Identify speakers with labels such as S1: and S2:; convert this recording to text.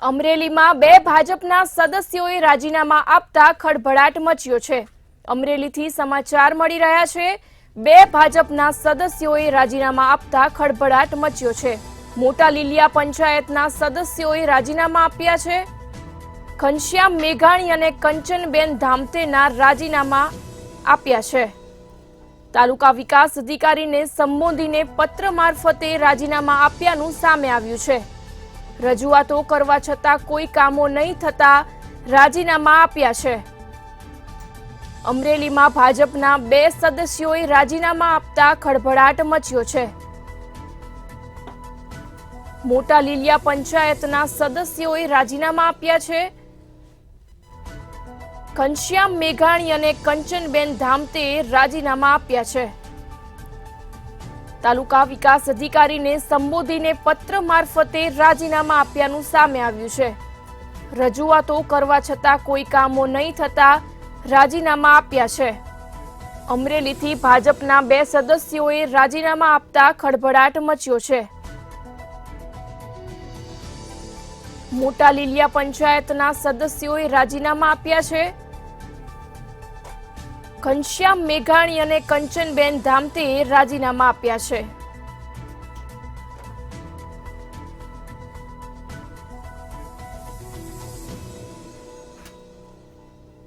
S1: અમરેલીમાં બે ભાજપના સદસ્યોએ રાજીનામા આપતા ખળભળાટ મચ્યો છે। અમરેલીથી સમાચાર મળી રહ્યા છે। બે ભાજપના સદસ્યોએ રાજીનામા આપતા ખળભળાટ મચ્યો છે। મોટા લીલિયા પંચાયતના સદસ્યોએ રાજીનામા આપ્યા છે। ઘનશ્યામ મેઘાણી અને કંચનબેન ધામતેના રાજીનામા આપ્યા છે। તાલુકા વિકાસ અધિકારીને સંબોધીને પત્ર મારફતે રાજીનામા આપ્યાનું સામે આવ્યું છે। રજૂઆતો કરવા છતાં કોઈ કામો નહીં થતા રાજીનામા આપ્યા છે। અમરેલીમાં ભાજપના બે સદસ્યોએ રાજીનામા આપતા ખળભળાટ મચ્યો છે। મોટા લીલિયા પંચાયતના સદસ્યોએ રાજીનામા આપ્યા છે। ઘનશ્યામ મેઘાણી અને કંચનબેન ધામતેએ રાજીનામા આપ્યા છે। તાલુકા વિકાસ અધિકારીને સંબોધીને પત્ર મારફતે રાજીનામા આપ્યાનું સામે આવ્યું છે। રજૂઆતો કરવા છતાં કોઈ કામો નહીં થતા રાજીનામા આપ્યા છે। અમરેલીથી ભાજપના બે સદસ્યોએ રાજીનામા આપતા ખળભળાટ મચ્યો છે। મોટા લીલિયા પંચાયતના સદસ્યોએ રાજીનામા આપ્યા છે। ઘનશ્યામ મેઘાણી અને કંચનબેન ધામતેએ રાજીનામા આપ્યા છે।